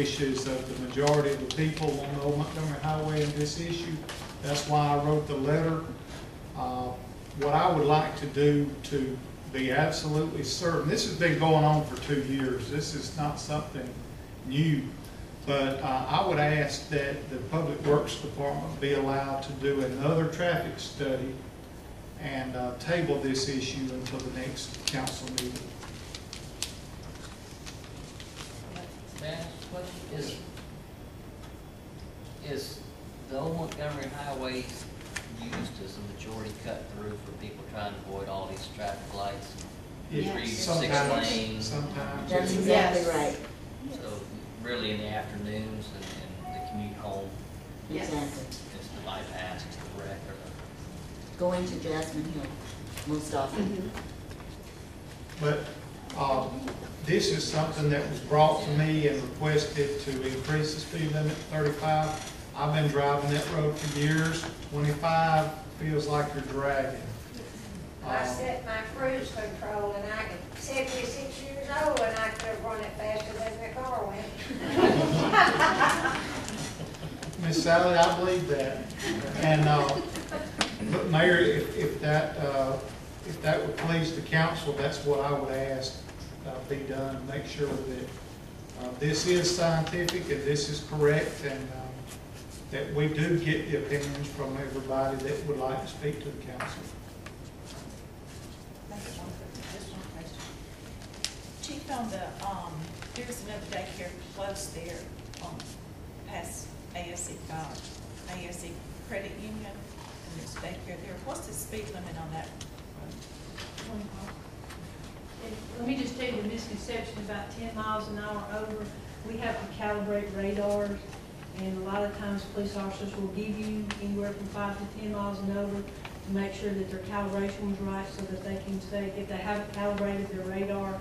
wishes of the majority of the people on the Old Montgomery Highway in this issue. That's why I wrote the letter. What I would like to do to be absolutely certain, this has been going on for 2 years. This is not something new, but I would ask that the Public Works Department be allowed to do another traffic study and table this issue until the next council meeting. Question is the Old Montgomery Highway used as a majority cut through for people trying to avoid all these traffic lights? Yes. 6 lanes. Sometimes. That's exactly right. So really in the afternoons and the commute home, Exactly. it's the bypass, it's the wreck or the. Going to Jasmine Hill most often. But this is something that was brought to me and requested to increase the speed limit to 35. I've been driving that road for years. 25 feels like you're dragging. I set my cruise control and I could, 76 years old, and I could have run it faster than the car went. Miss Sally, I believe that. And but Mayor, if that would please the council, that's what I would ask be done. Make sure that this is scientific and this is correct, and that we do get the opinions from everybody that would like to speak to the council. Just one question. Chief, on the, there's another daycare close there, past ASC Credit Union, and there's daycare there. What's the speed limit on that road? Let me just tell you the misconception about 10 miles an hour over. We have to calibrate radars, and a lot of times police officers will give you anywhere from 5 to 10 miles and over to make sure that their calibration was right, so that they can say if they haven't calibrated their radar,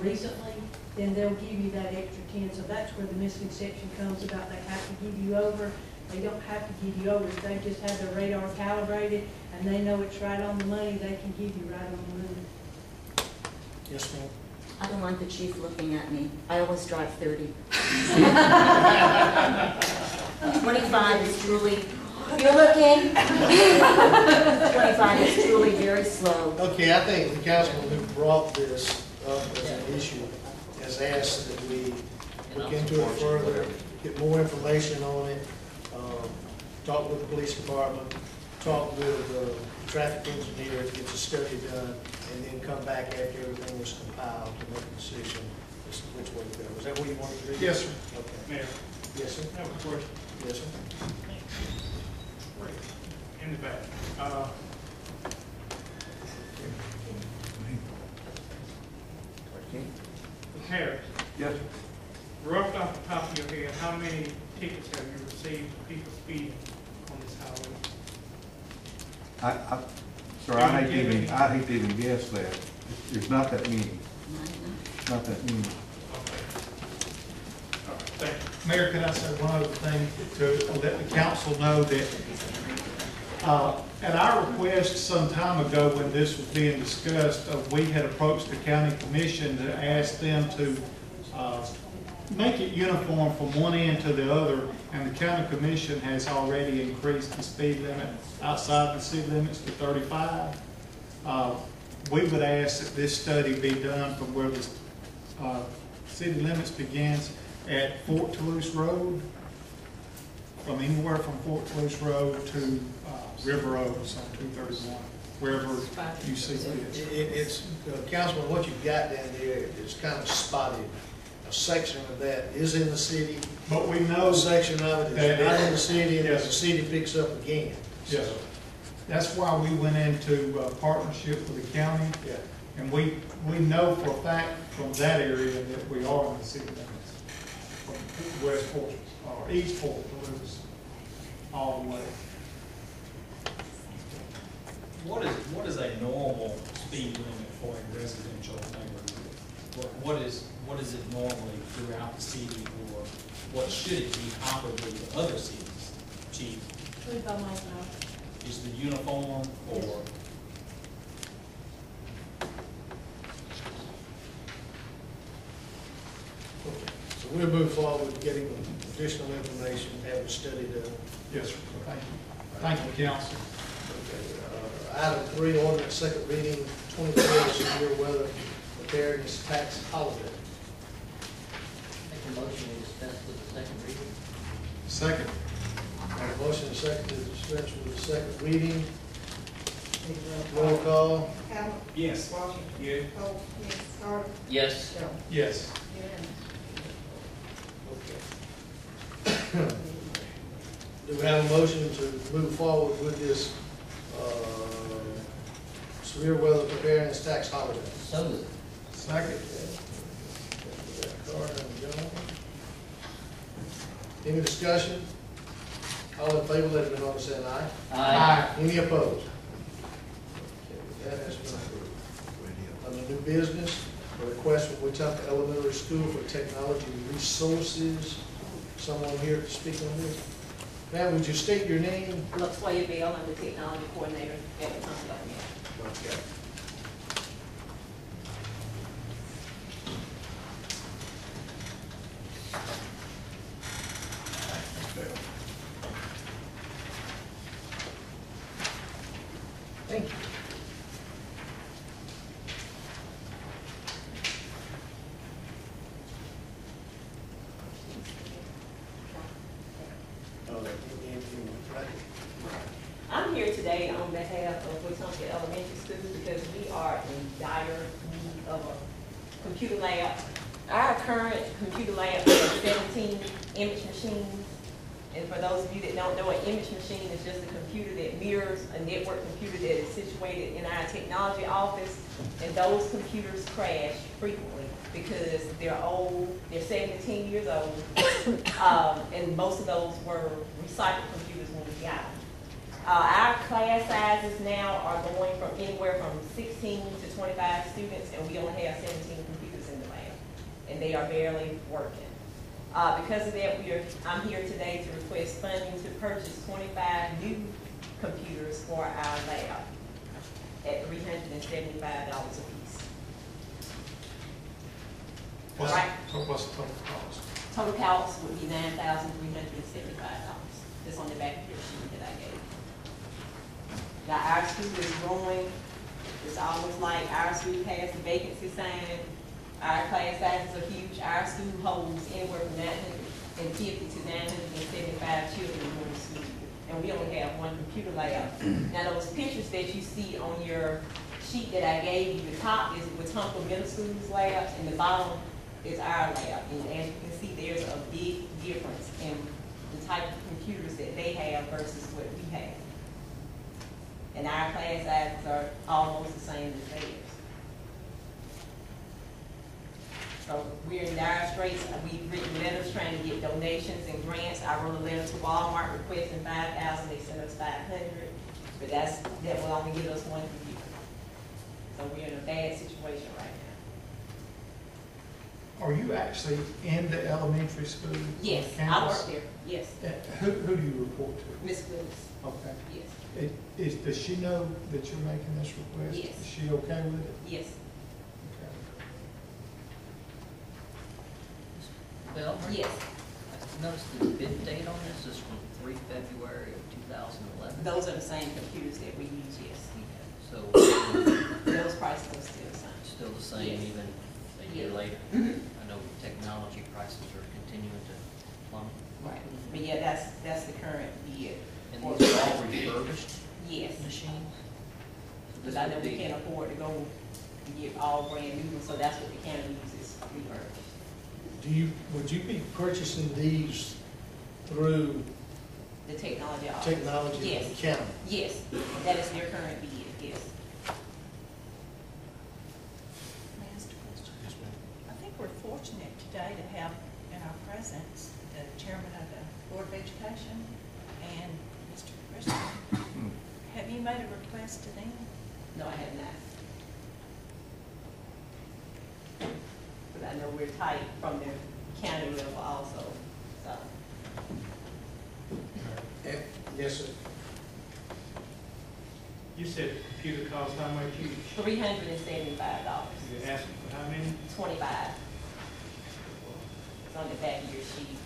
recently, then they'll give you that extra 10. So that's where the misconception comes about they have to give you over. They don't have to give you over. If they just have their radar calibrated and they know it's right on the money, they can give you right on the money. Yes, ma'am. I don't want the chief looking at me. I always drive 30. 25 is truly, you're looking. 25 is truly very slow. Okay, I think the councilman who brought this up as an issue has asked that we look into it further, get more information on it, talk with the police department, talk with the traffic engineer to get the study done, and then come back after everything was compiled to make a decision as to which way to go. Is that what you wanted to do? Yes, sir. Okay. Mayor, Yes, sir. I have a question. Yes, sir. In the back. Harris, Yes, rough off the top of your head, how many tickets have you received for people speeding on this highway? sir, I hate to even guess that. There's not that many, not that many. Okay. All right, thank you. Mayor, can I say one other thing to let the council know that at our request some time ago when this was being discussed, we had approached the county commission to ask them to make it uniform from one end to the other, and the county commission has already increased the speed limit outside the city limits to 35. We would ask that this study be done from where the city limits begins at Fort Toulouse Road, from anywhere from Fort Toulouse Road to River Oaks on 231, wherever you see fit. It's Councilman, what you've got down there is kind of spotted. A section of that is in the city, But we know a section of it is not in the city, and Yes. the city picks up again. Yes. That's why we went into partnership with the county, Yeah. and we know for a fact from that area that we are in the city limits. From West Fort, or East Fort Toulouse, all the way. What is a normal speed limit for a residential neighborhood? What is it normally throughout the city, or what should it be comparably to other cities? Chief, 25 miles an hour. is the uniform or? So we'll we'll move forward with getting additional information, have a study done. Yes, sir. Thank you. Thank you, council. Item 3, ordinance second reading, 2012 severe weather preparedness tax holiday. Make a motion to dispense with the second reading. Second. Have a motion and second to dispense with the second reading. Roll call. Calvin, Yes. Washington, Yeah. Cole, yes, Carter, Yes. Jones. Yes. Unanimous. Do we have a motion to move forward with this severe weather preparedness tax holiday? So moved. Second. Carter and Jones. Any discussion? All in favor, let it be known by saying aye. Aye. Any opposed? Okay, that has been approved. Under new business, a request from Wetumpka Elementary School for technology resources. Someone here to speak on this? Ma'am, would you state your name? LaToya Bell, I'm the technology coordinator at Wetumpka Elementary. Okay. Thank you. I'm here today on behalf of Wetumpka Elementary School because we are in dire need of a computer lab. Our current computer lab has 17 image machines. And for those of you that don't know, an image machine is just a computer that mirrors a network computer that is situated in our technology office. And those computers crash frequently because they're old, they're 17 years old. And most of those were recycled computers when we got them. Our class sizes now are going from anywhere from 16 to 25 students, and we only have 17 computers in the lab. And they are barely working. Because of that, I'm here today to request funding to purchase 25 new computers for our lab at $375 a piece. What's, Right. so what's the total cost? Total cost would be $9,375. That's on the back of your sheet that I gave. Now, our school is growing. It's almost like our school has the vacancy sign. Our class sizes are huge. Our school holds anywhere from 950 to 975 children in the school year. And we only have one computer lab. Now, those pictures that you see on your sheet that I gave you, the top is Wetumpka Middle School's lab, and the bottom is our lab. And as you can see, there's a big difference in the type of computers that they have versus what we have. And our class sizes are almost the same as theirs. So we're in dire straits. We've written letters trying to get donations and grants. I wrote a letter to Walmart requesting $5,000. They sent us $500, but that will only give us one computer. So we're in a bad situation right now. Are you actually in the elementary school? Yes, I campus? work there. Yes, Who do you report to? Miss Willis. Okay. Yes, Does she know that you're making this request? Yes. Is she okay with it? yes. Okay. Bill? Yes. Notice the bid date on this is from 3 February of 2011. Those are the same computers that we use, yes. So, Those prices are still the same. still the same Yes. even a year Yeah. later? I know technology prices are continuing to plummet. Right. But yeah, that's the current bid. And these are all refurbished Yes. machines? Because I know we can't afford to go and get all brand new ones, so that's what the county uses, refurbished. Would you be purchasing these through The technology office. technology Yes. of the county? Yes, that is their current bid, yes. May I ask a question? I think we're fortunate today to have in our presence the chairman of the Board of Education and Mr. Christian. Have you made a request to them? No, I have not. But I know we're tight from the county level also, so. Yes, sir. You said computer costs how much each? $375. You're asking for how many? 25. on the back of your sheet.